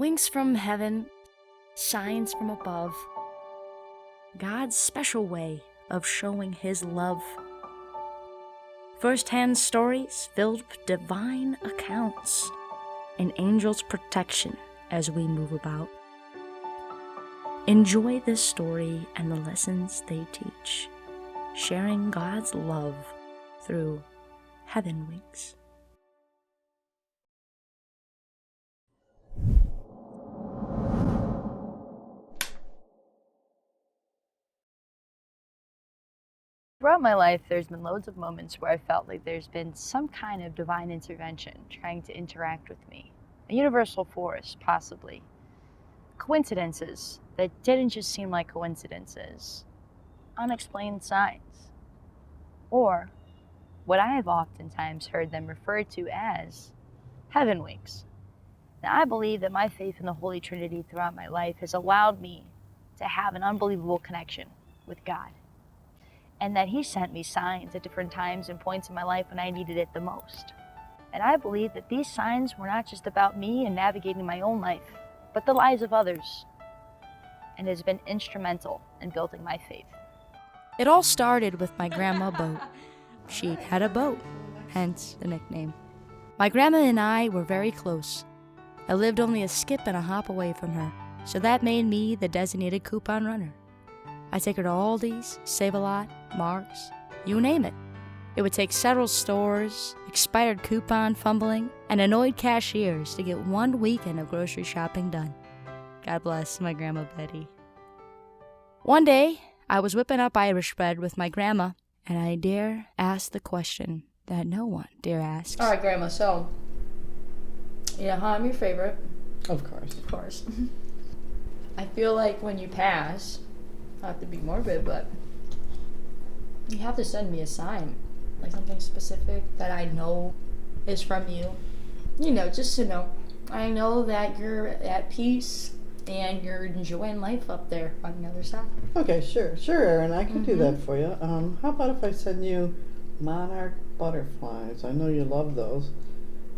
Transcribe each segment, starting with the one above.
Winks from heaven, signs from above, God's special way of showing his love. First-hand stories filled with divine accounts and angels' protection as we move about. Enjoy this story and the lessons they teach, sharing God's love through Heaven Winks. Throughout my life, there's been loads of moments where I felt like there's been some kind of divine intervention trying to interact with me. A universal force, possibly. Coincidences that didn't just seem like coincidences. Unexplained signs. Or what I have oftentimes heard them referred to as heaven winks. Now, I believe that my faith in the Holy Trinity throughout my life has allowed me to have an unbelievable connection with God. And that he sent me signs at different times and points in my life when I needed it the most. And I believe that these signs were not just about me and navigating my own life, but the lives of others, and has been instrumental in building my faith. It all started with my grandma boat. She had a boat, hence the nickname. My grandma and I were very close. I lived only a skip and a hop away from her, so that made me the designated coupon runner. I take her to Aldi's, Save-A-Lot, Mark's, you name it. It would take several stores, expired coupon fumbling, and annoyed cashiers to get one weekend of grocery shopping done. God bless my Grandma Betty. One day, I was whipping up Irish bread with my grandma, and I dare ask the question that no one dare ask. All right, Grandma, so, I'm your favorite. Of course. Of course. I feel like when you pass, not to be morbid, but you have to send me a sign, like something specific that I know is from you. Just to know. I know that you're at peace and you're enjoying life up there on the other side. Okay, sure, Aaron, I can do that for you. How about if I send you monarch butterflies? I know you love those.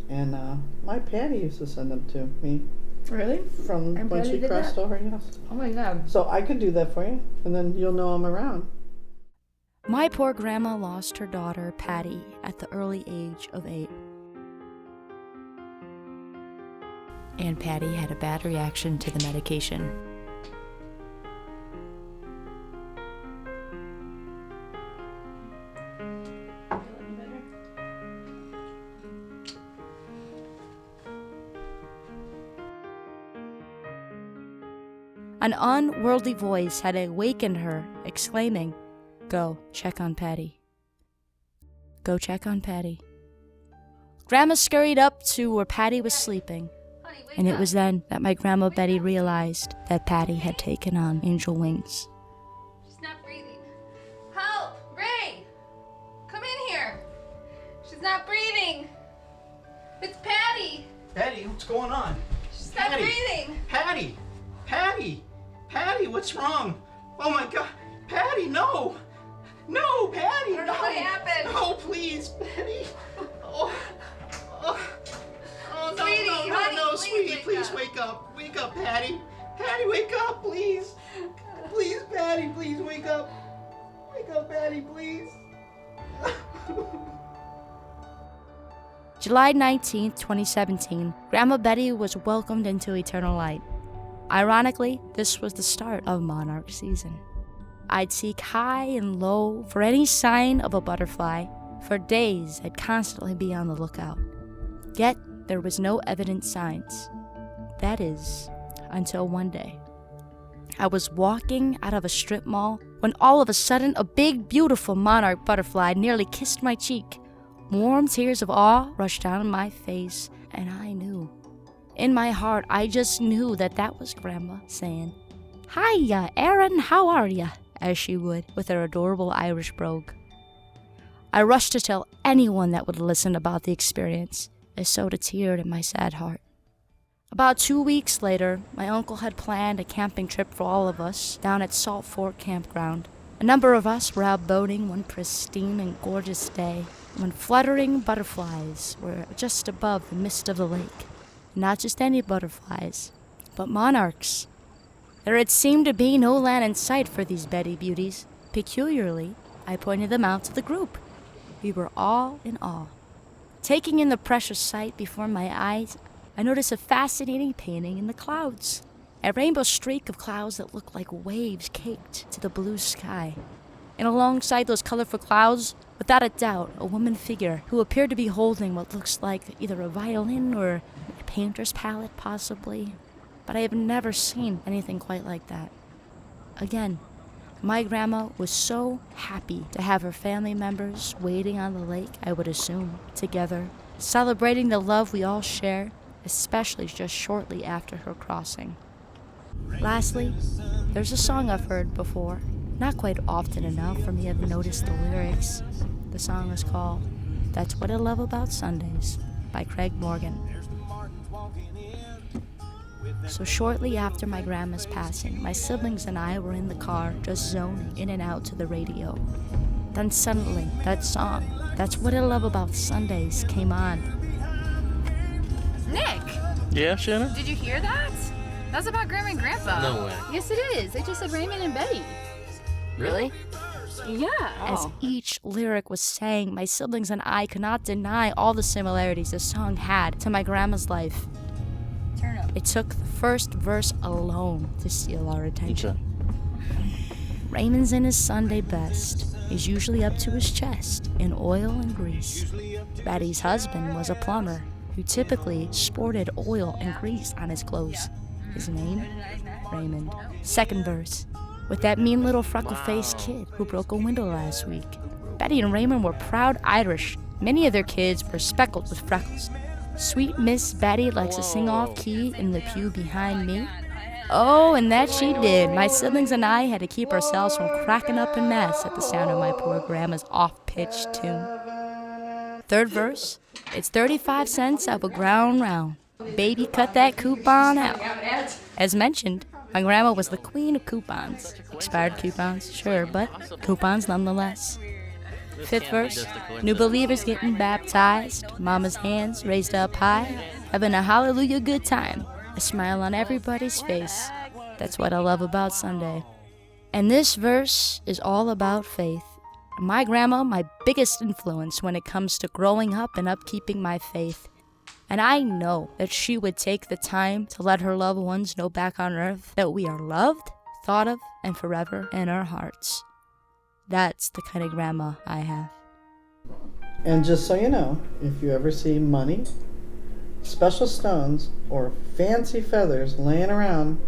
And my Patty used to send them to me. Really? From And when Patty she did crossed that? over, yes. Oh my God. So I could do that for you, and then you'll know I'm around. My poor grandma lost her daughter, Patty, at the early age of 8. And Patty had a bad reaction to the medication. An unworldly voice had awakened her, exclaiming, "Go, check on Patty. Go check on Patty." Grandma scurried up to where Patty was sleeping, and it was then that my Grandma Betty realized that Patty had taken on angel wings. She's not breathing. Help! Ray! Come in here! She's not breathing! It's Patty! Patty, what's going on? She's not breathing! Patty! Patty! Patty, what's wrong? Oh my God! Patty, no! No, Patty, I don't know what happened. No, please, Patty! Oh, no, Sweetie, honey, no, please sweetie, wake please up. wake up. Wake up, Patty. Patty, wake up, please. Please, Patty, please wake up. Wake up, Patty, please. July 19th, 2017, Grandma Betty was welcomed into eternal light. Ironically, this was the start of monarch season. I'd seek high and low for any sign of a butterfly. For days, I'd constantly be on the lookout. Yet, there was no evident signs. That is, until one day. I was walking out of a strip mall when all of a sudden a big, beautiful monarch butterfly nearly kissed my cheek. Warm tears of awe rushed down my face, and I knew. In my heart, I just knew that was Grandma saying, "Hiya, Aaron, how are ya?" as she would with her adorable Irish brogue. I rushed to tell anyone that would listen about the experience. It sowed a tear in my sad heart. About 2 weeks later, my uncle had planned a camping trip for all of us down at Salt Fork Campground. A number of us were out boating one pristine and gorgeous day when fluttering butterflies were just above the mist of the lake. Not just any butterflies. but monarchs. There had seemed to be no land in sight for these Betty beauties. Peculiarly, I pointed them out to the group. We were all in awe. Taking in the precious sight before my eyes, I noticed a fascinating painting in the clouds. A rainbow streak of clouds that looked like waves caked to the blue sky. And alongside those colorful clouds, without a doubt, a woman figure who appeared to be holding what looks like either a violin or a painter's palette, possibly. But I have never seen anything quite like that. Again, my grandma was so happy to have her family members waiting on the lake, I would assume, together, celebrating the love we all share, especially just shortly after her crossing. Lastly, there's a song I've heard before, not quite often enough for me to have noticed the lyrics. The song is called That's What I Love About Sundays by Craig Morgan. So shortly after my grandma's passing, my siblings and I were in the car just zoning in and out to the radio. Then suddenly, that song, That's What I Love About Sundays, came on. Nick, Yeah, Shannon? did you hear that? That's about Grandma and Grandpa. No way. Yes, it is. They just said Raymond and Betty. Really? Yeah. As each lyric was sang, my siblings and I could not deny all the similarities the song had to my grandma's life. Turn up. It took the first verse alone to steal our attention. Raymond's in his Sunday best. He's usually up to his chest in oil and grease. Betty's husband was a plumber who typically sported oil and grease on his clothes. His name? Raymond. Second verse. With that mean little freckle-faced kid who broke a window last week. Betty and Raymond were proud Irish. Many of their kids were speckled with freckles. Sweet Miss Betty likes to sing off-key in the pew behind me. Oh, and that she did. My siblings and I had to keep ourselves from cracking up in mass at the sound of my poor grandma's off-pitched tune. Third verse. It's 35 cents of a ground round. Baby, cut that coupon out. As mentioned, my grandma was the queen of coupons. Expired coupons, sure, but coupons nonetheless. Fifth verse, new believers getting baptized, mama's hands raised up high, having a hallelujah good time, a smile on everybody's face. That's what I love about Sunday. And this verse is all about faith. My grandma, my biggest influence when it comes to growing up and upkeeping my faith. And I know that she would take the time to let her loved ones know back on earth that we are loved, thought of, and forever in our hearts. That's the kind of grandma I have. And just so you know, if you ever see money, special stones, or fancy feathers laying around,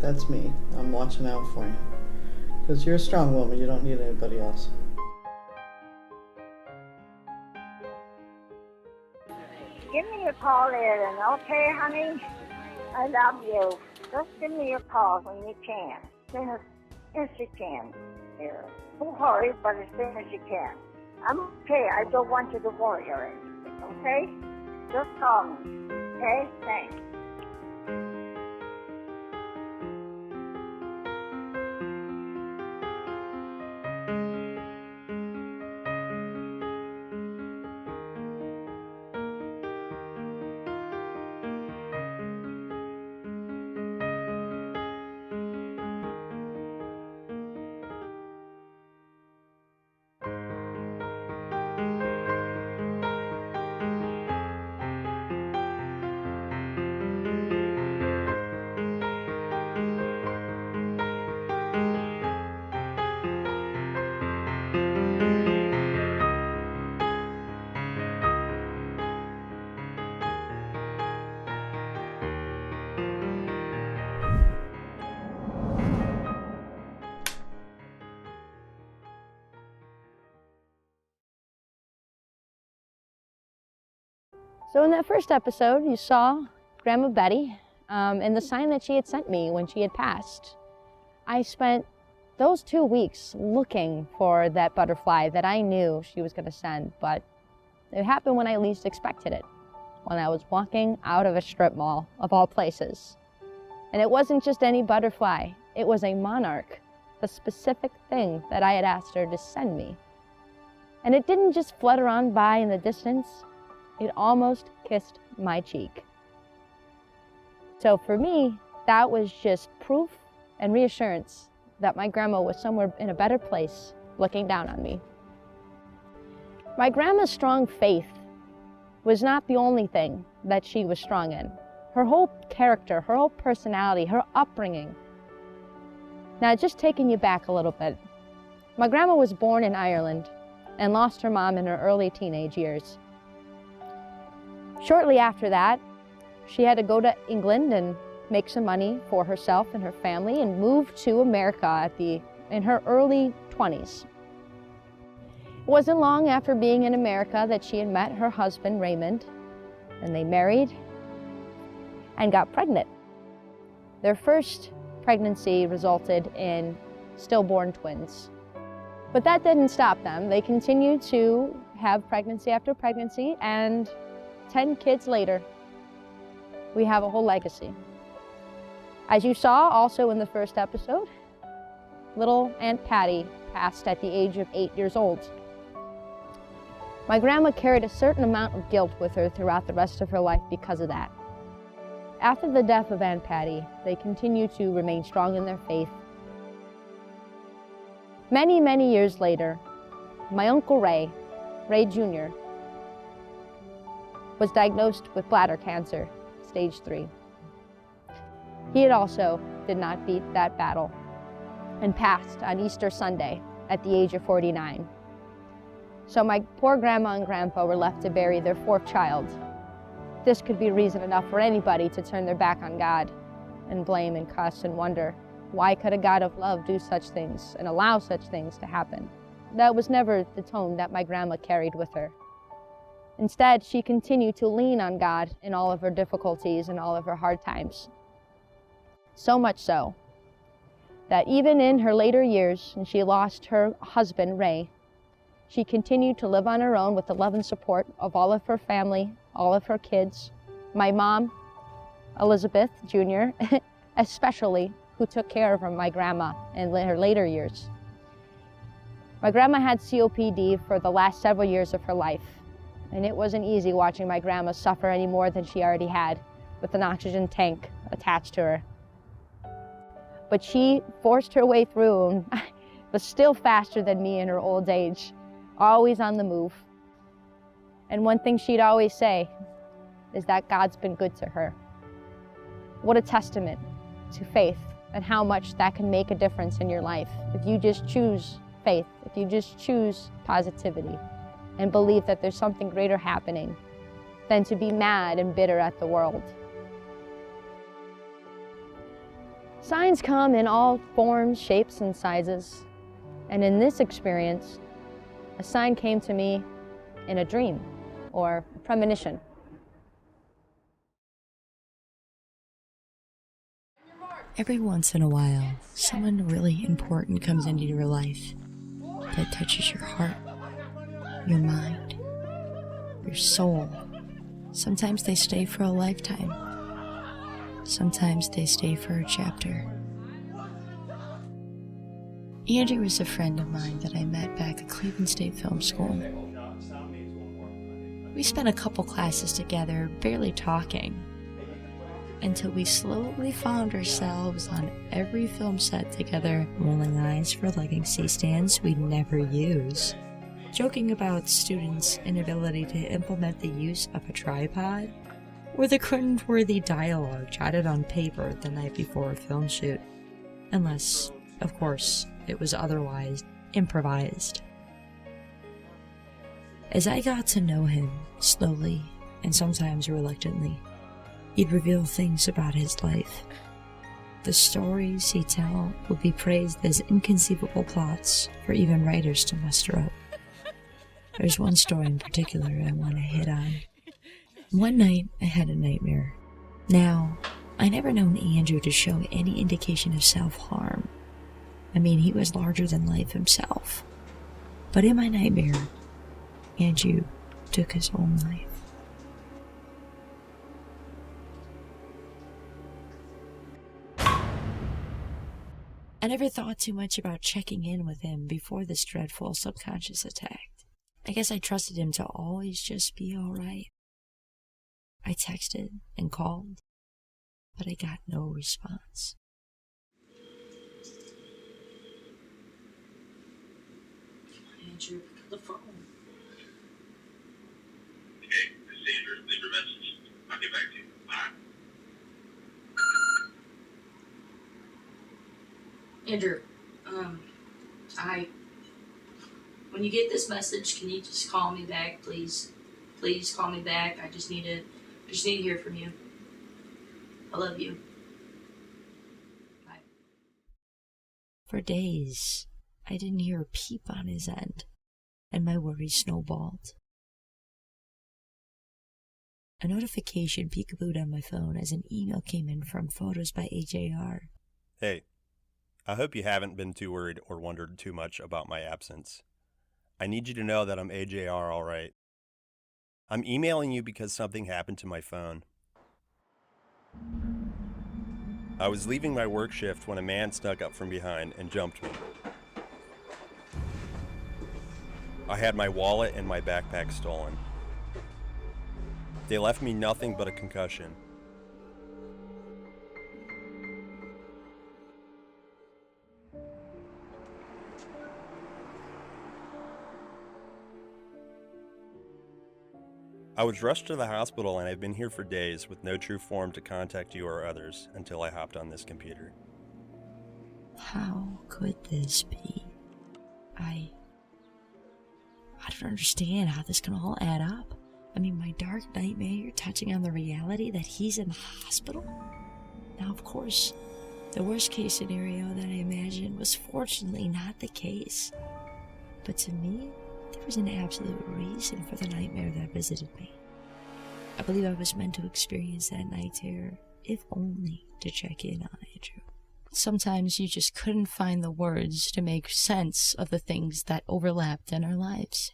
that's me. I'm watching out for you. Because you're a strong woman, you don't need anybody else. Give me a call later, okay, honey? I love you. Just give me a call when you can. As soon as you can. Don't hurry, but as soon as you can. I'm okay. I don't want you to worry or anything, okay? Just call me, okay? Thanks. So in that first episode, you saw Grandma Betty and the sign that she had sent me when she had passed. I spent those 2 weeks looking for that butterfly that I knew she was going to send, but it happened when I least expected it, when I was walking out of a strip mall, of all places. And it wasn't just any butterfly, it was a monarch, the specific thing that I had asked her to send me. And it didn't just flutter on by in the distance, it almost kissed my cheek. So for me, that was just proof and reassurance that my grandma was somewhere in a better place looking down on me. My grandma's strong faith was not the only thing that she was strong in. Her whole character, her whole personality, her upbringing. Now, just taking you back a little bit. My grandma was born in Ireland and lost her mom in her early teenage years. Shortly after that, she had to go to England and make some money for herself and her family and move to America in her early 20s. It wasn't long after being in America that she had met her husband, Raymond, and they married and got pregnant. Their first pregnancy resulted in stillborn twins. But that didn't stop them. They continued to have pregnancy after pregnancy, and 10 kids later, we have a whole legacy. As you saw also in the first episode, little Aunt Patty passed at the age of 8 years old. My grandma carried a certain amount of guilt with her throughout the rest of her life because of that. After the death of Aunt Patty, they continued to remain strong in their faith. Many, many years later, my Uncle Ray Jr., was diagnosed with bladder cancer, stage 3. He had also did not beat that battle and passed on Easter Sunday at the age of 49. So my poor grandma and grandpa were left to bury their 4th child. This could be reason enough for anybody to turn their back on God and blame and cuss and wonder, why could a God of love do such things and allow such things to happen? That was never the tone that my grandma carried with her. Instead, she continued to lean on God in all of her difficulties and all of her hard times. So much so that even in her later years, when she lost her husband, Ray, she continued to live on her own with the love and support of all of her family, all of her kids, my mom, Elizabeth Jr., especially, who took care of my grandma in her later years. My grandma had COPD for the last several years of her life, and it wasn't easy watching my grandma suffer any more than she already had with an oxygen tank attached to her. But she forced her way through and was still faster than me in her old age, always on the move. And one thing she'd always say is that God's been good to her. What a testament to faith and how much that can make a difference in your life if you just choose faith, if you just choose positivity and believe that there's something greater happening than to be mad and bitter at the world. Signs come in all forms, shapes, and sizes. And in this experience, a sign came to me in a dream or a premonition. Every once in a while, someone really important comes into your life that touches your heart, your mind, your soul. Sometimes they stay for a lifetime. Sometimes they stay for a chapter. Andrew was a friend of mine that I met back at Cleveland State Film School. We spent a couple classes together, barely talking, until we slowly found ourselves on every film set together, rolling eyes for lighting C-stands we'd never use, joking about students' inability to implement the use of a tripod, or the cringeworthy dialogue jotted on paper the night before a film shoot, unless, of course, it was otherwise improvised. As I got to know him, slowly and sometimes reluctantly, he'd reveal things about his life. The stories he'd tell would be praised as inconceivable plots for even writers to muster up. There's one story in particular I want to hit on. One night, I had a nightmare. Now, I never known Andrew to show any indication of self-harm. I mean, he was larger than life himself. But in my nightmare, Andrew took his own life. I never thought too much about checking in with him before this dreadful subconscious attack. I guess I trusted him to always just be alright. I texted and called, but I got no response. Andrew, pick up the phone. Okay, this is Andrew. Leave your message. I'll get back to you. Bye. Andrew, when you get this message, can you just call me back, please? Please call me back. I just need to hear from you. I love you. Bye. For days, I didn't hear a peep on his end, and my worry snowballed. A notification peekabooed on my phone as an email came in from Photos by AJR. Hey, I hope you haven't been too worried or wondered too much about my absence. I need you to know that I'm AJR all right. I'm emailing you because something happened to my phone. I was leaving my work shift when a man snuck up from behind and jumped me. I had my wallet and my backpack stolen. They left me nothing but a concussion. I was rushed to the hospital and I've been here for days with no true form to contact you or others until I hopped on this computer. How could this be? I don't understand how this can all add up. I mean, my dark nightmare touching on the reality that he's in the hospital? Now, of course, the worst case scenario that I imagined was fortunately not the case. But to me, there was an absolute reason for the nightmare that visited me. I believe I was meant to experience that night terror, if only to check in on Andrew. Sometimes you just couldn't find the words to make sense of the things that overlapped in our lives.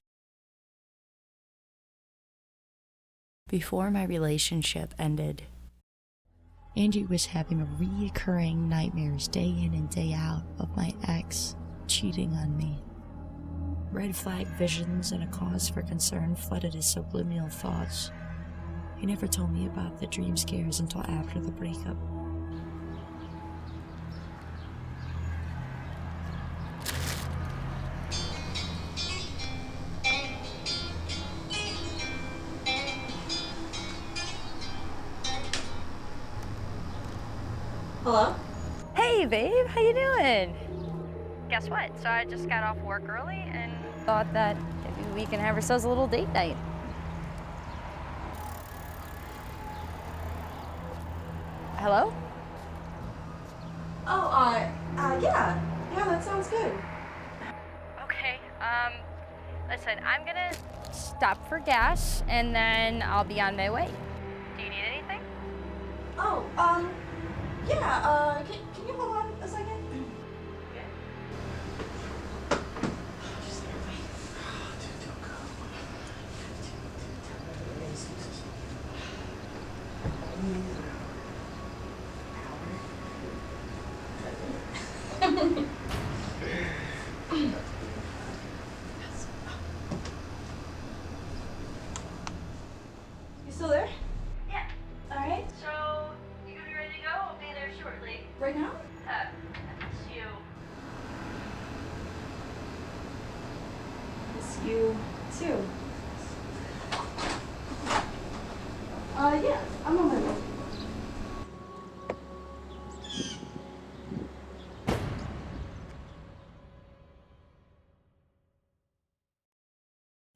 Before my relationship ended, Andrew was having recurring nightmares day in and day out of my ex cheating on me. Red flag visions and a cause for concern flooded his subliminal thoughts. He never told me about the dream scares until after the breakup. Hello? Hey, babe, how you doing? Guess what? So I just got off work early and thought that maybe we can have ourselves a little date night. Hello? Oh, yeah. Yeah, that sounds good. Okay, listen, I'm gonna stop for gas and then I'll be on my way. Do you need anything? Oh, yeah, can you hold on a second? You still there? Yeah. All right. So, you gonna be ready to go? I'll be there shortly. Right now? I miss you. Miss you too. Yeah, I'm on my way.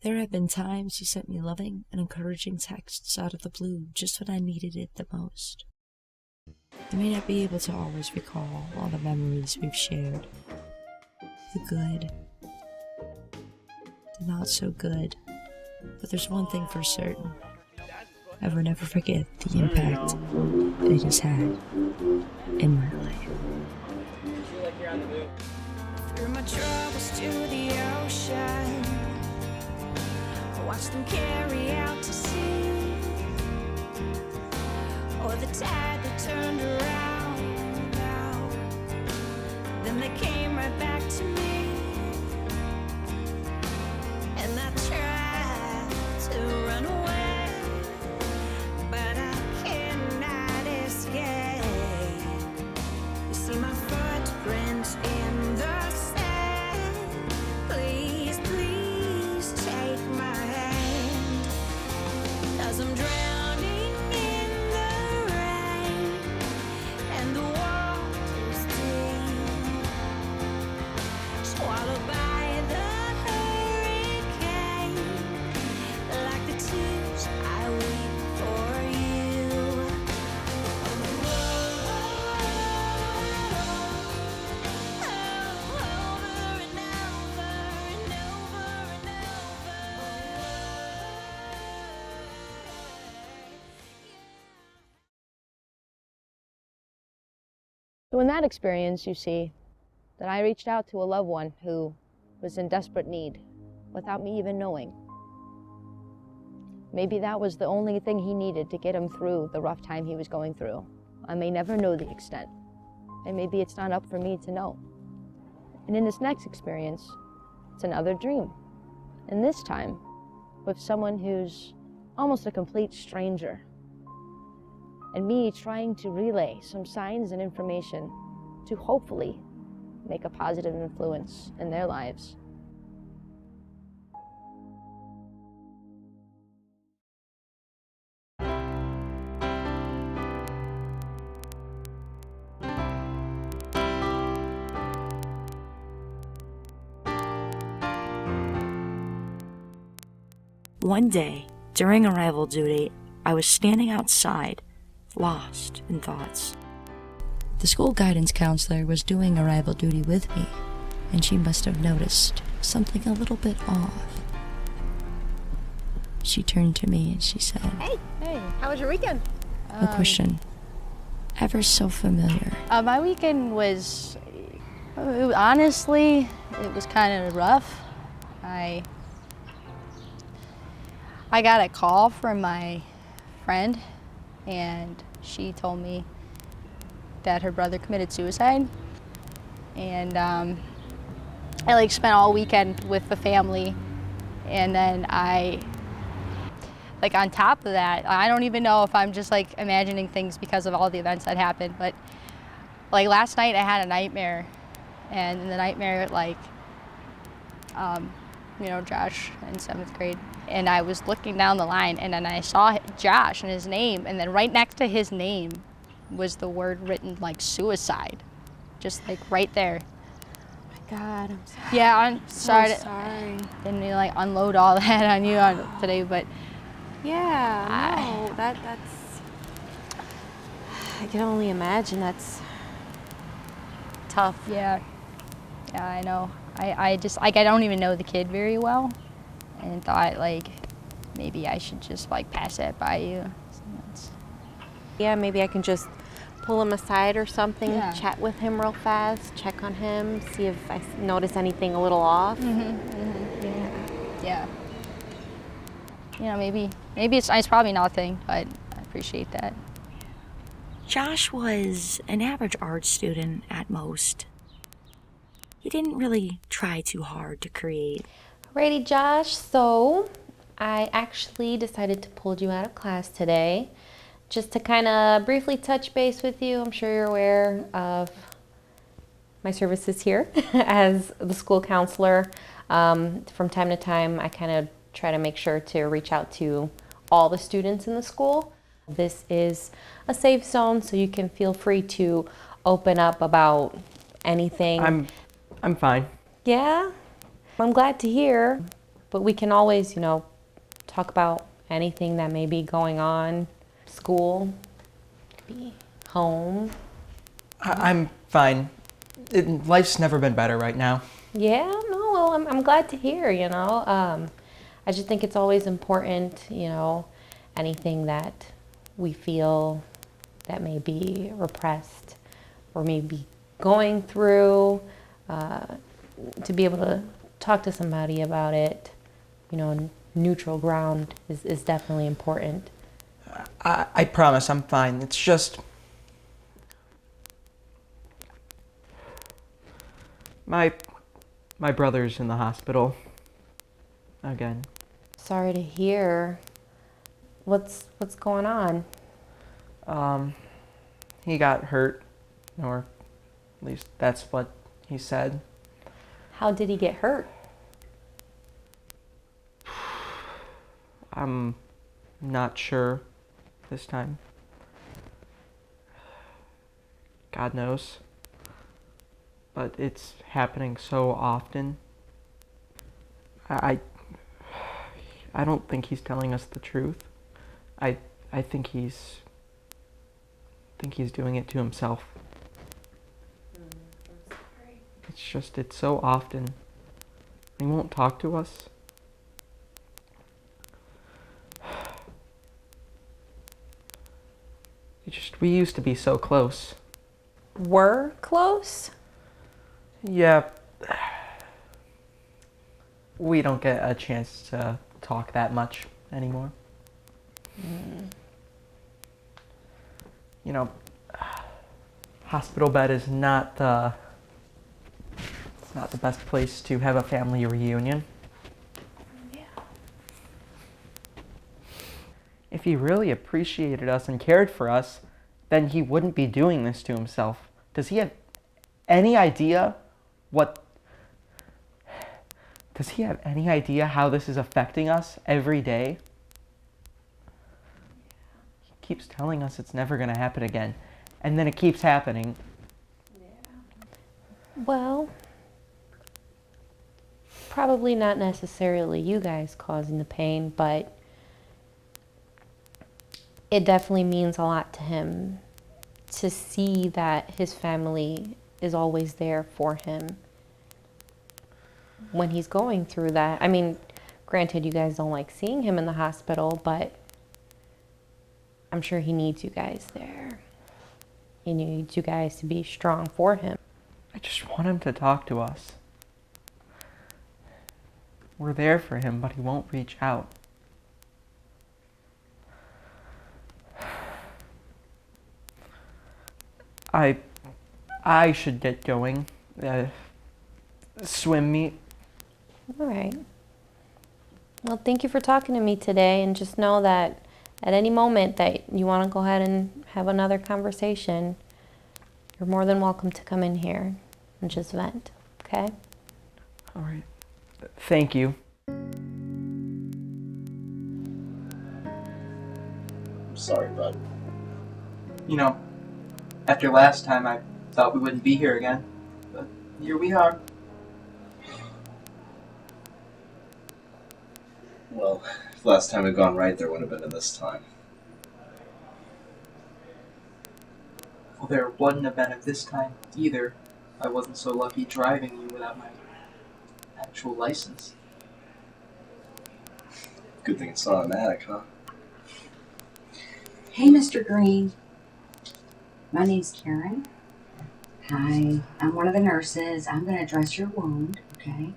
There have been times he sent me loving and encouraging texts out of the blue just when I needed it the most. I may not be able to always recall all the memories we've shared. The good, the not so good. But there's one thing for certain. I will never forget the impact it has had in my life. Through my troubles to the ocean, I watched them carry out to sea, or the tide that turned around now. Then they came right back to me, and I tried to run away, but I cannot escape. So in that experience, you see that I reached out to a loved one who was in desperate need without me even knowing. Maybe that was the only thing he needed to get him through the rough time he was going through. I may never know the extent, and maybe it's not up for me to know. And in this next experience, it's another dream. And this time, with someone who's almost a complete stranger. And me trying to relay some signs and information to hopefully make a positive influence in their lives. One day, during arrival duty, I was standing outside, lost in thoughts. The school guidance counselor was doing arrival duty with me, and she must have noticed something a little bit off. She turned to me and she said, Hey, how was your weekend? a question ever so familiar. My weekend was, honestly, it was kind of rough. I got a call from my friend, and she told me that her brother committed suicide. And I spent all weekend with the family, and then on top of that, I don't even know if I'm just imagining things because of all the events that happened, but last night I had a nightmare, and in the nightmare, Josh in 7th grade, and I was looking down the line, and then I saw Josh and his name, and then right next to his name was the word written suicide, just right there. God, I'm sorry. Yeah, I'm sorry. So sorry. Didn't mean to unload all that on you today, but yeah, no, that's. I can only imagine. That's tough. Yeah, I know. I just I don't even know the kid very well, and thought maybe I should just pass that by you. So yeah, maybe I can just pull him aside or something, Yeah. chat with him real fast, check on him, see if I notice anything a little off. Yeah. Maybe it's probably nothing, but I appreciate that. Josh was an average art student at most. He didn't really try too hard to create. Alrighty, Josh, so I actually decided to pull you out of class today just to kind of briefly touch base with you. I'm sure you're aware of my services here as the school counselor. From time to time, I kind of try to make sure to reach out to all the students in the school. This is a safe zone, so you can feel free to open up about anything. I'm fine. Yeah, I'm glad to hear, but we can always, talk about anything that may be going on. School, maybe home. I'm fine. Life's never been better right now. Yeah, no, well, I'm glad to hear, I just think it's always important, anything that we feel that may be repressed or may be going through, to be able to talk to somebody about it, neutral ground is definitely important. I promise I'm fine. It's just... My brother's in the hospital. Again. Sorry to hear. What's going on? He got hurt, or at least that's what he said. How did he get hurt? I'm not sure this time. God knows. But it's happening so often. I don't think he's telling us the truth. I think he's doing it to himself. It's so often. He won't talk to us. We used to be so close. were close? Yeah. We don't get a chance to talk that much anymore. You know, hospital bed is not the best place to have a family reunion. Yeah. If he really appreciated us and cared for us, then he wouldn't be doing this to himself. Does he have any idea how this is affecting us every day? He keeps telling us it's never going to happen again, and then it keeps happening. Well, probably not necessarily you guys causing the pain, but it definitely means a lot to him to see that his family is always there for him when he's going through that. I mean, granted, you guys don't like seeing him in the hospital, but I'm sure he needs you guys there. He needs you guys to be strong for him. I just want him to talk to us. We're there for him, but he won't reach out. I should get going. Swim meet. All right. Well, thank you for talking to me today, and just know that at any moment that you want to go ahead and have another conversation, you're more than welcome to come in here and just vent, okay? All right. Thank you. I'm sorry, bud. You know, after last time I thought we wouldn't be here again, but here we are. Well, if last time had gone right, there wouldn't have been this time. Well, there wouldn't have been at this time either. I wasn't so lucky driving you without my actual license. Good thing it's not automatic, huh? Hey, Mr. Green. My name's Karen. Hi, I'm one of the nurses. I'm going to dress your wound, okay?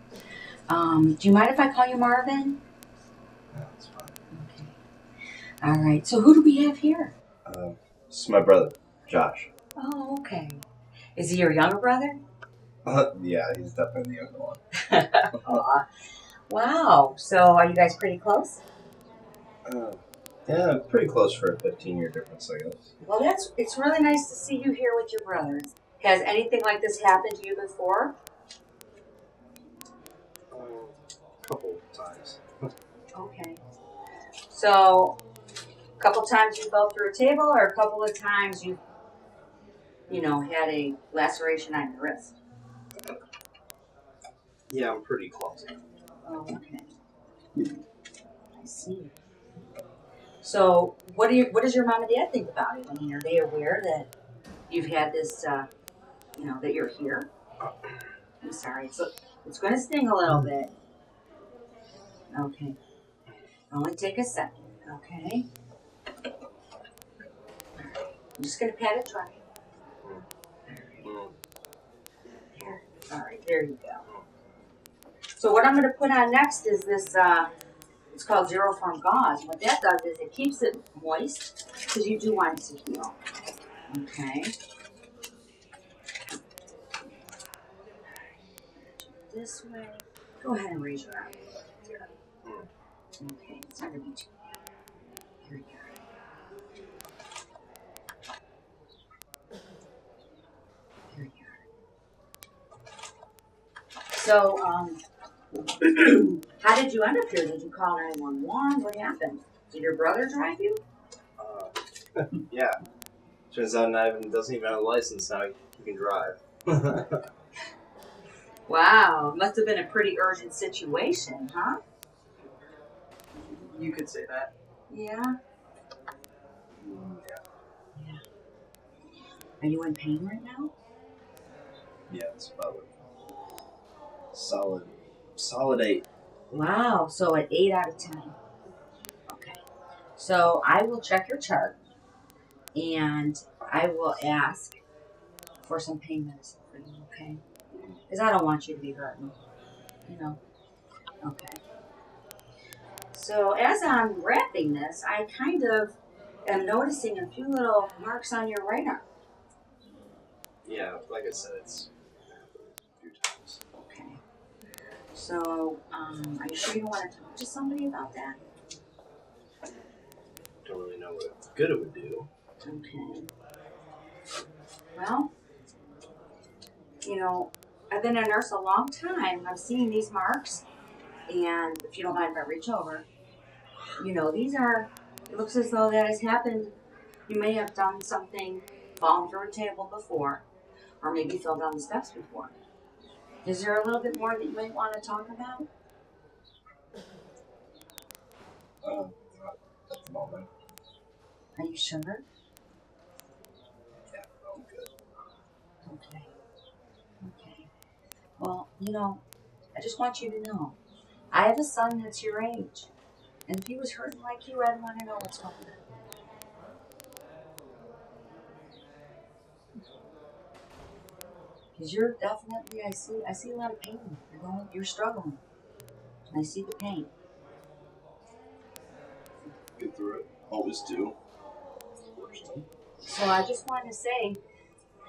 Do you mind if I call you Marvin? No, it's fine. Okay. All right, so who do we have here? This is my brother, Josh. Oh, okay. Is he your younger brother? Yeah, he's definitely the younger one. Aw. Wow, so are you guys pretty close? Yeah, pretty close for a 15-year difference, I guess. Well, it's really nice to see you here with your brothers. Has anything like this happened to you before? A couple times. Okay. So, a couple times you fell through a table, or a couple of times you had a laceration on your wrist? Yeah, I'm pretty close. Oh, okay. I see. So, what does your mom and dad think about it? I mean, are they aware that you've had this, that you're here? I'm sorry. It's going to sting a little bit. Okay. Only take a second, okay? I'm just going to pat it dry. There. All right, there you go. So what I'm going to put on next is this, it's called Zero Form Gauze. What that does is it keeps it moist, because you do want it to heal. Okay. This way. Go ahead and raise your arm. Okay, it's not going to be too bad. Here we go. Here we go. So, how did you end up here? Did you call 911? What happened? Did your brother drive you? Yeah. Turns out Ivan doesn't even have a license now. He can drive. Wow, must have been a pretty urgent situation, huh? You could say that. Yeah. Yeah. Are you in pain right now? Yeah, it's about solid 8. Wow, so an 8 out of 10. Okay. So I will check your chart, and I will ask for some pain medicine for you, okay? Because I don't want you to be hurting, you know? Okay. So as I'm wrapping this, I kind of am noticing a few little marks on your right arm. Yeah, like I said, it's a few times. Okay. So, are you sure you want to talk to somebody about that? Don't really know what good it would do. Okay. Well, you know, I've been a nurse a long time. I've seen these marks, and if you don't mind if I reach over, you know, these are, it looks as though that has happened. You may have done something, fallen through a table before, or maybe fell down the steps before. Is there a little bit more that you might want to talk about? At the moment. Are you sure? Yeah, I'm good. Okay. Okay. Well, you know, I just want you to know, I have a son that's your age. And if he was hurting like you, I'd want to know what's going on. Because you're definitely, I see a lot of pain. You're struggling. I see the pain. Get through it. Always do. So I just want to say,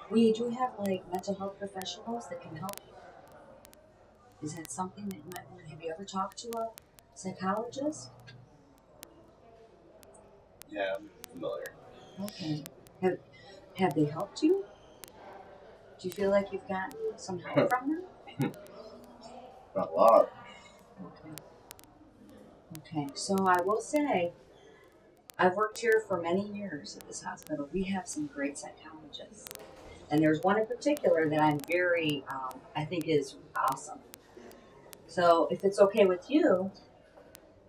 we do have like mental health professionals that can help you. Is that something that you might want to, have you ever talked to a psychologist? Yeah, I'm familiar. Okay. Have they helped you? Do you feel like you've gotten some help from them? Not a lot. Okay. Okay. So I will say, I've worked here for many years at this hospital. We have some great psychologists. And there's one in particular that I'm very, I think is awesome. So if it's okay with you,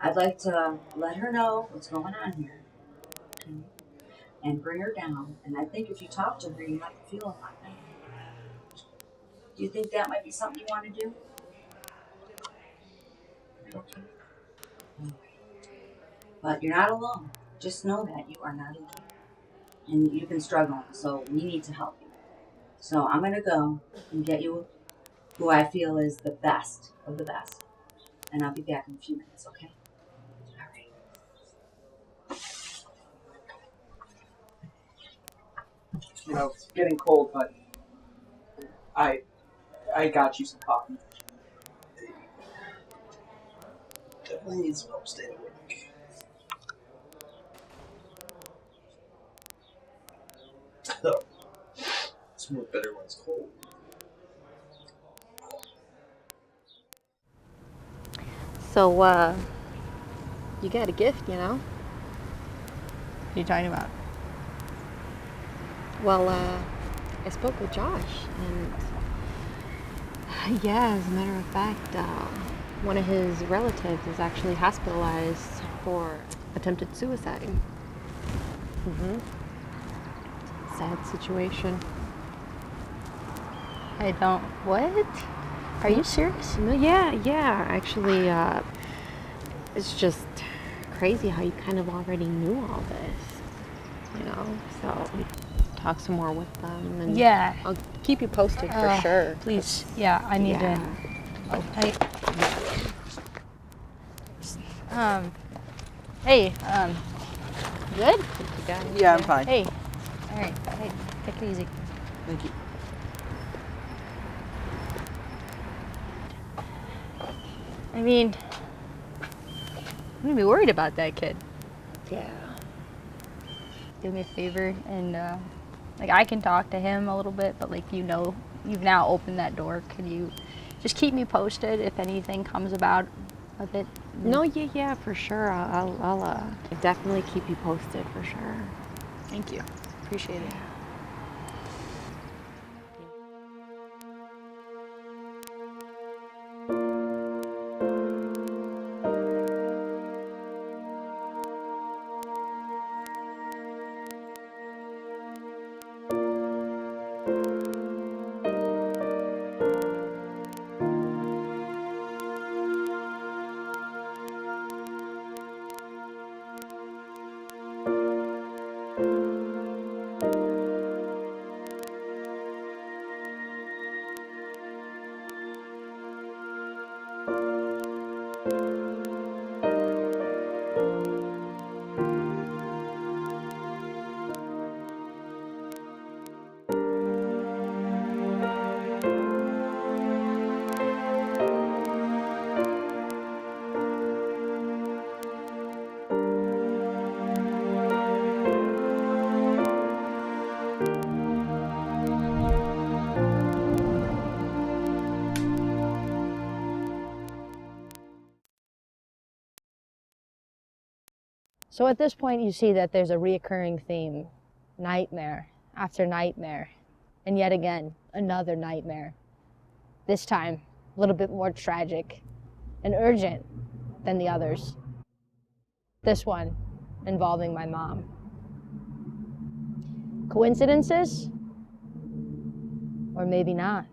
I'd like to let her know what's going on here. Okay? And bring her down. And I think if you talk to her, you might feel a lot better. Do you think that might be something you want to do? Okay. But you're not alone. Just know that you are not alone. And you've been struggling, so we need to help you. So I'm going to go and get you who I feel is the best of the best. And I'll be back in a few minutes, okay? All right. You know, it's getting cold, but I got you some coffee. Definitely needs some help staying awake. Oh, it's more better when it's cold. So, you got a gift, you know? What are you talking about? Well, I spoke with Josh, and yeah, as a matter of fact, one of his relatives is actually hospitalized for attempted suicide. Sad situation. I don't. What? Are you serious? No, yeah. Actually, it's just crazy how you kind of already knew all this, you know? So, talk some more with them, and Yeah. I'll keep you posted for sure. Please. Yeah, I need to. Okay. Hey, good? Yeah, I'm fine. Hey. All right. Hey, take it easy. Thank you. I mean, I'm gonna be worried about that kid. Yeah. Do me a favor and like I can talk to him a little bit, but like you've now opened that door. Can you just keep me posted if anything comes about of it? No, yeah, for sure. I'll definitely keep you posted for sure. Thank you. Appreciate it. So at this point, you see that there's a reoccurring theme: nightmare after nightmare, and yet again, another nightmare. This time, a little bit more tragic and urgent than the others. This one involving my mom. Coincidences? Or maybe not.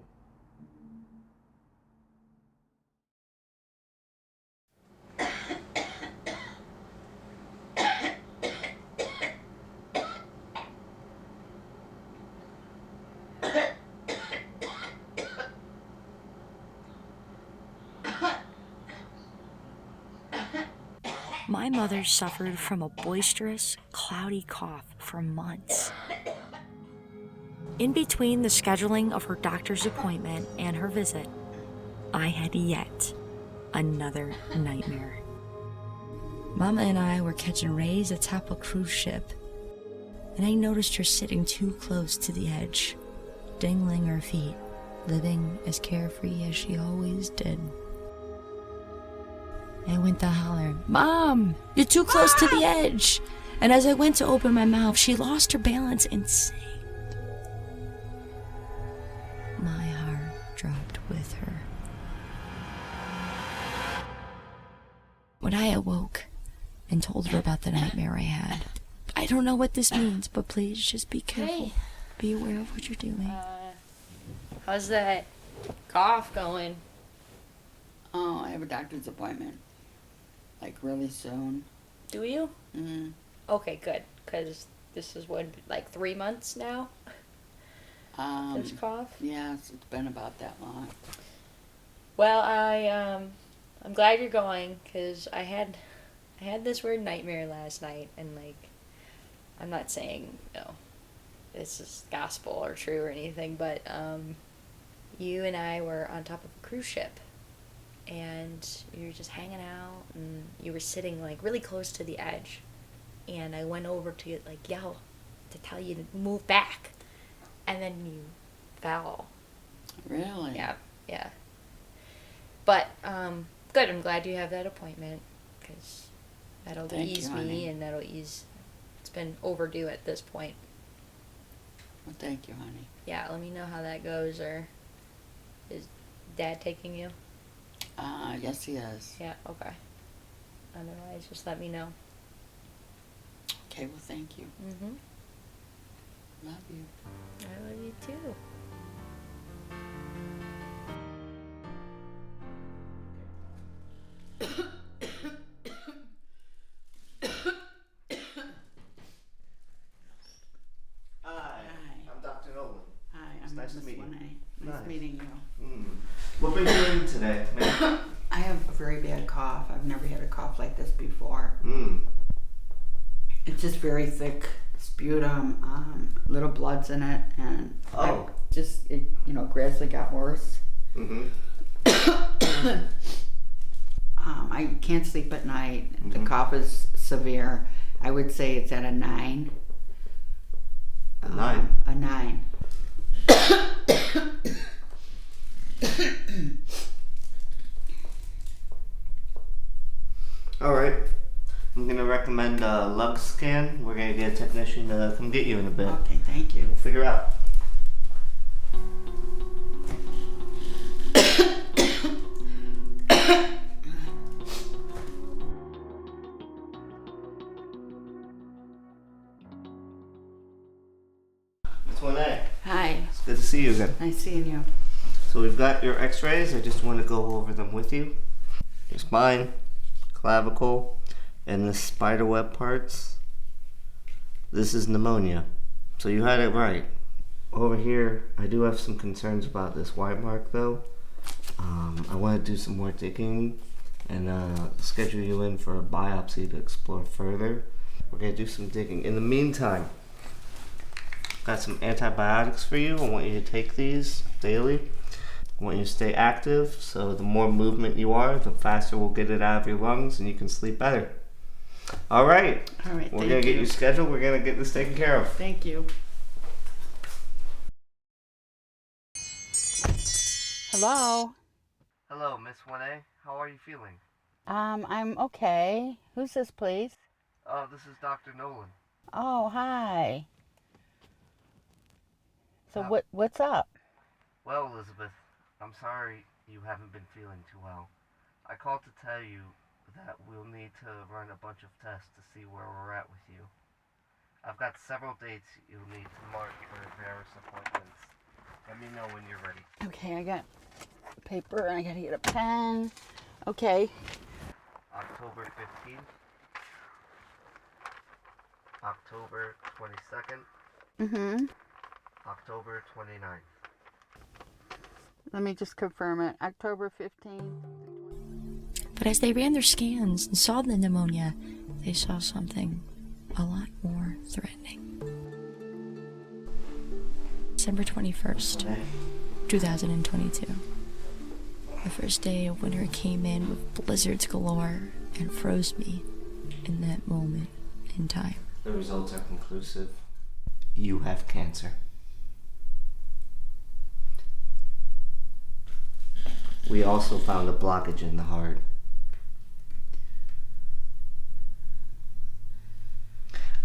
My mother suffered from a boisterous, cloudy cough for months. In between the scheduling of her doctor's appointment and her visit, I had yet another nightmare. Mama and I were catching rays atop a cruise ship, and I noticed her sitting too close to the edge, dangling her feet, living as carefree as she always did. I went to holler, "Mom, you're too close to the edge!" And as I went to open my mouth, she lost her balance and sank. My heart dropped with her. When I awoke and told her about the nightmare I had, "I don't know what this means, but please just be careful. Hey. Be aware of what you're doing." How's that cough going? Oh, I have a doctor's appointment. Like really soon. Do you? Mm. Okay, good. Because this is what, like 3 months now? This cough? Yes, it's been about that long. Well, I'm glad you're going, because I had this weird nightmare last night, and like, I'm not saying, this is gospel or true or anything, but you and I were on top of a cruise ship, and you were just hanging out, and you were sitting like really close to the edge, and I went over to like yell to tell you to move back, and then you fell. Really? Yeah. But good. I'm glad you have that appointment, because that'll ease me, and that'll ease. It's been overdue at this point. Well, thank you, honey. Yeah, let me know how that goes. Or is Dad taking you? Yes, he is. Yeah. Okay. Otherwise, just let me know. Okay. Well, thank you. Mhm. Love you. I love you too. Hi, I'm Dr. Nolan. Hi, It's I'm nice to Miss meet you. Monet. Nice meeting you. What brings you in today, ma'am? I have a very bad cough. I've never had a cough like this before. It's just very thick sputum, little bloods in it, and it gradually got worse. I can't sleep at night. The cough is severe. I would say it's at a 9. A 9? A 9. All right. I'm going to recommend a lung scan. We're going to get a technician to come get you in a bit. Okay, thank you. We'll figure out. Miss Monet. Hi. It's good to see you again. Nice seeing you. So we've got your x-rays. I just want to go over them with you. Your spine, clavicle, and the spider web parts. This is pneumonia. So you had it right. Over here, I do have some concerns about this white mark though. I want to do some more digging and schedule you in for a biopsy to explore further. We're going to do some digging. In the meantime, got some antibiotics for you. I want you to take these daily. I want you to stay active, so the more movement you are, the faster we'll get it out of your lungs and you can sleep better. All right. All right, We're going to get you scheduled. We're going to get this taken care of. Thank you. Hello. Hello, Miss 1A. How are you feeling? I'm okay. Who's this, please? This is Dr. Nolan. Oh, hi. So what's up? Well, Elizabeth, I'm sorry you haven't been feeling too well. I called to tell you that we'll need to run a bunch of tests to see where we're at with you. I've got several dates you'll need to mark for various appointments. Let me know when you're ready. Okay, I got paper and I gotta get a pen. Okay. October 15th, October 22nd, Mm-hmm. October 29th. Let me just confirm it. October 15th. But as they ran their scans and saw the pneumonia, they saw something a lot more threatening. December 21st, 2022. The first day of winter came in with blizzards galore and froze me in that moment in time. The results are conclusive. You have cancer. We also found a blockage in the heart.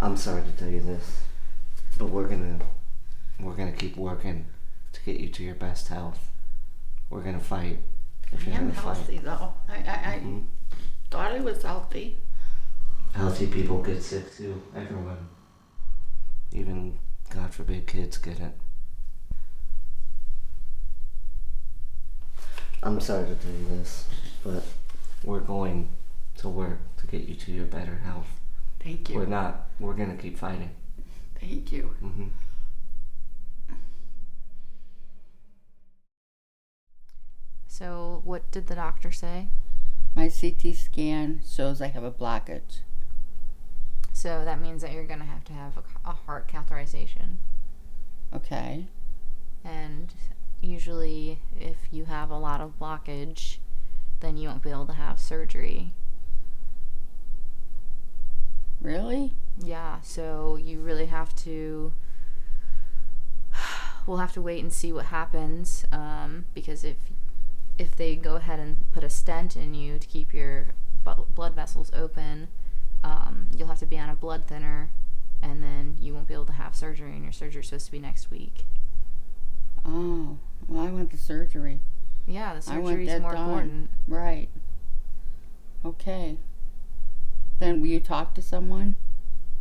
I'm sorry to tell you this, but we're gonna keep working to get you to your best health. We're gonna fight. If I you're am gonna healthy fight. though. I thought I was healthy. Healthy people get sick too. Everyone. Even, God forbid, kids get it. I'm sorry to tell you this, but we're going to work to get you to your better health. Thank you. We're gonna keep fighting. Thank you. Mm-hmm. So, what did the doctor say? My CT scan shows I have a blockage. So that means that you're going to have a heart catheterization. Okay. And usually if you have a lot of blockage, then you won't be able to have surgery. Really? Yeah, so you really have to... We'll have to wait and see what happens, because if they go ahead and put a stent in you to keep your blood vessels open, you'll have to be on a blood thinner, and then you won't be able to have surgery, and your surgery's supposed to be next week. Oh, well, I want the surgery. Yeah, the surgery's more important. Right. Okay. Then will you talk to someone?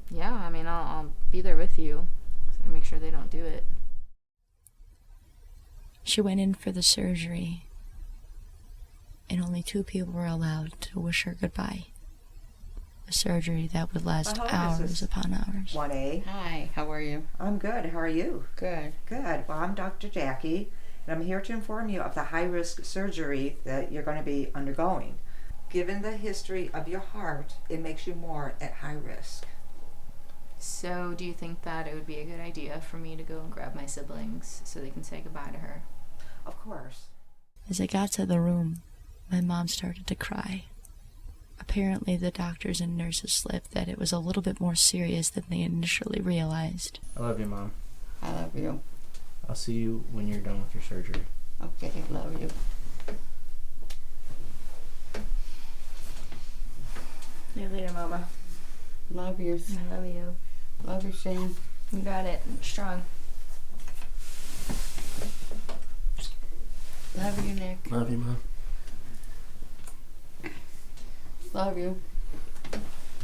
Yeah, I mean, I'll be there with you to make sure they don't do it. She went in for the surgery, and only 2 people were allowed to wish her goodbye. A surgery that would last hours upon hours. 1A. Hi, how are you? I'm good. How are you? Good. Good. Well, I'm Dr. Jackie, and I'm here to inform you of the high-risk surgery that you're going to be undergoing. Given the history of your heart, it makes you more at high risk. So, do you think that it would be a good idea for me to go and grab my siblings so they can say goodbye to her? Of course. As I got to the room, my mom started to cry. Apparently, the doctors and nurses slipped that it was a little bit more serious than they initially realized. I love you, Mom. I love you. I'll see you when you're done with your surgery. Okay, love you. See you later, Mama. Love you. I love you. Love you, Shane. You got it. Strong. Love you, Nick. Love you, Mom. Love you.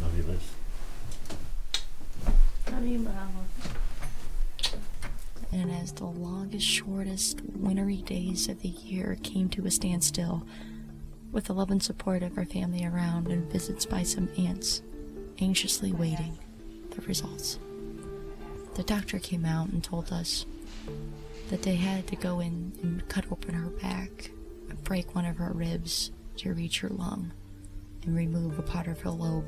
Love you, Liz. Love you, Mama. And as the longest, shortest, wintry days of the year came to a standstill, with the love and support of our family around and visits by some aunts, anxiously waiting the results, the doctor came out and told us that they had to go in and cut open her back and break one of her ribs to reach her lung. and remove a part of her lobe.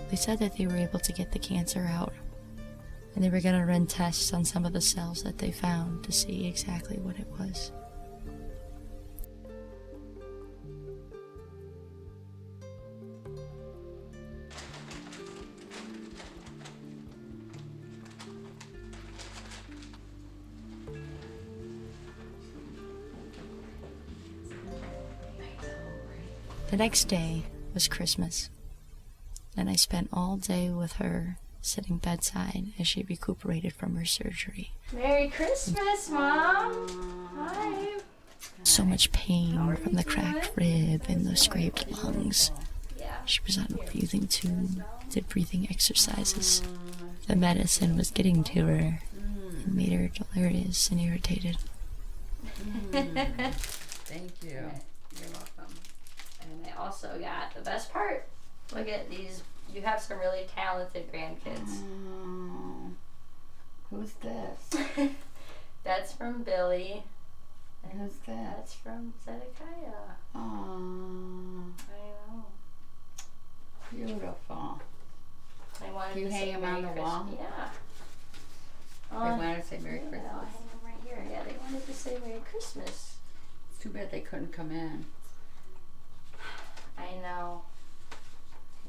They said that they were able to get the cancer out, and they were going to run tests on some of the cells that they found to see exactly what it was. The next day was Christmas, and I spent all day with her, sitting bedside as she recuperated from her surgery. Merry Christmas, Mom. Hi. So much pain from the cracked rib and the scraped lungs. She was on a breathing tube, did breathing exercises. The medicine was getting to her and made her delirious and irritated. Thank you. You're welcome. And I also got the best part. Look at these. You have some really talented grandkids. Who's this? That's from Billy. And who's that? That's from Zedekiah. Aww. I know. Beautiful. I wanted You to hang say them Merry on the Christmas. wall? Yeah. They wanted to say Merry yeah, Christmas. I'll hang them right here. Yeah, they wanted to say Merry Christmas. It's too bad they couldn't come in. I know.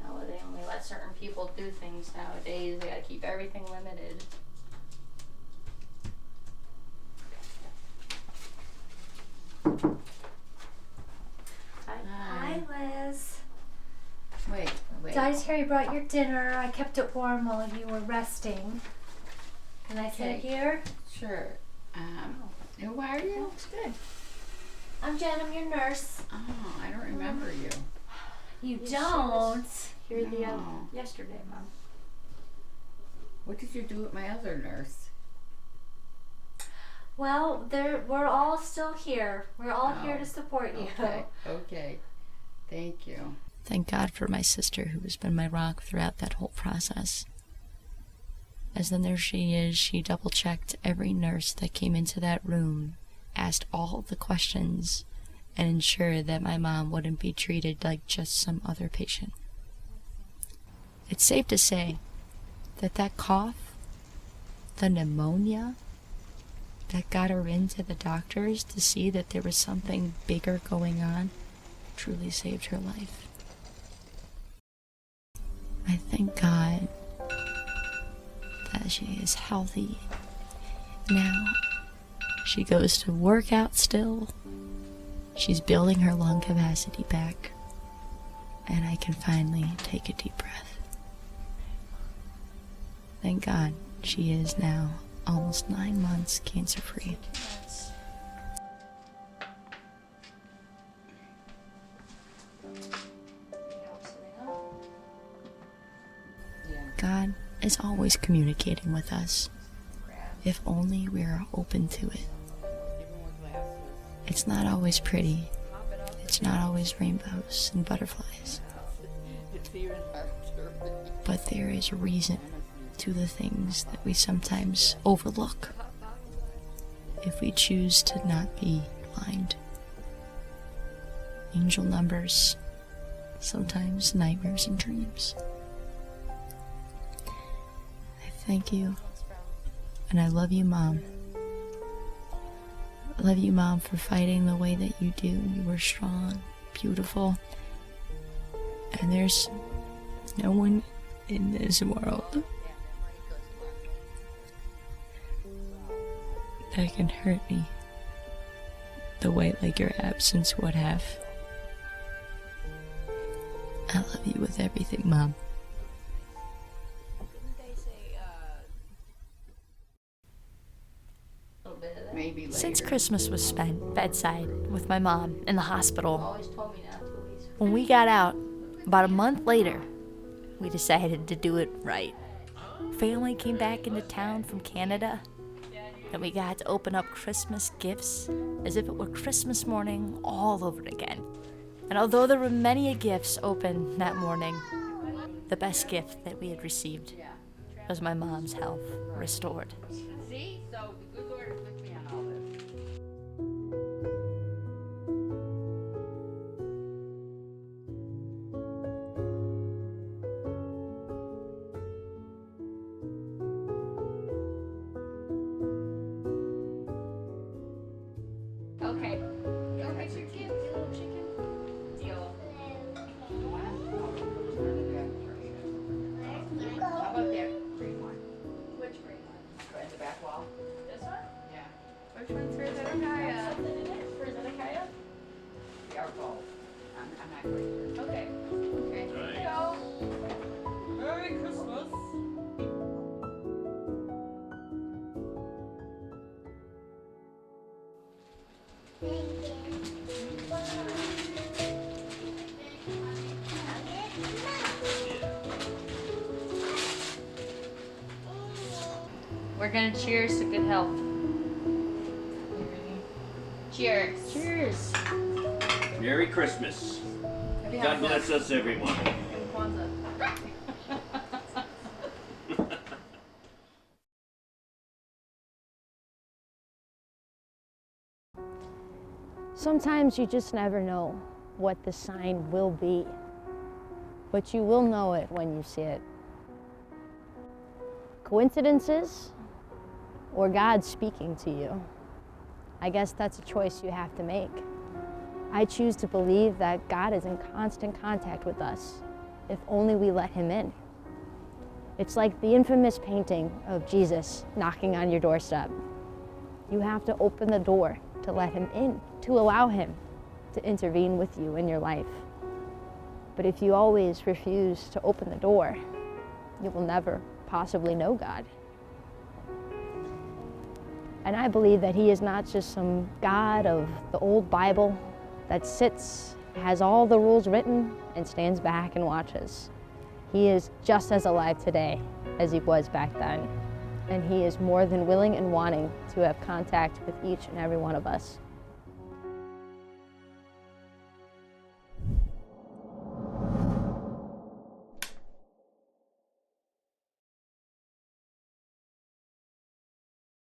No, they only let certain people do things nowadays. They gotta keep everything limited. Hi, Liz. Wait. Dice Harry brought your dinner. I kept it warm while you were resting. Can I sit here? Sure. Who are you? Looks good. I'm Jen. I'm your nurse. Oh, I don't remember you. You You don't. You're the No. yesterday, Mom. What did you do with my other nurse? Well, we're all still here. We're all here Oh, to support you. Okay. Thank you. Thank God for my sister, who has been my rock throughout that whole process. As the nurse she is, she double-checked every nurse that came into that room, asked all the questions, and ensured that my mom wouldn't be treated like just some other patient. It's safe to say that that cough, the pneumonia, that got her into the doctors to see that there was something bigger going on, truly saved her life. I thank God that she is healthy now. She goes to work out still. She's building her lung capacity back. And I can finally take a deep breath. Thank God she is now almost 9 months cancer-free. God is always communicating with us, if only we are open to it. It's not always pretty. It's not always rainbows and butterflies. But there is a reason to the things that we sometimes overlook if we choose to not be blind. Angel numbers, sometimes nightmares and dreams. I thank you, and I love you, Mom. I love you, Mom, for fighting the way that you do. You are strong, beautiful, and there's no one in this world that can hurt me the way like your absence would have. I love you with everything, Mom. Maybe later. Since Christmas was spent bedside with my mom in the hospital, Always told me not to waste. when we got out, about a month later, we decided to do it right. Family came back into town from Canada, and we got to open up Christmas gifts as if it were Christmas morning all over again. And although there were many gifts opened that morning, the best gift that we had received was my mom's health restored. See? So the good Lord is with me on all this. I'm not going to. Okay. Okay. Right. Go. Merry Christmas. We're gonna cheers to good health. Cheers. Cheers. Merry Christmas. Happy God Hanukkah. bless us, everyone. Happy Kwanzaa. Sometimes you just never know what the sign will be, but you will know it when you see it. Coincidences or God speaking to you? I guess that's a choice you have to make. I choose to believe that God is in constant contact with us, if only we let him in. It's like the infamous painting of Jesus knocking on your doorstep. You have to open the door to let him in, to allow him to intervene with you in your life. But if you always refuse to open the door, you will never possibly know God. And I believe that he is not just some God of the old Bible that sits, has all the rules written, and stands back and watches. He is just as alive today as he was back then. And he is more than willing and wanting to have contact with each and every one of us.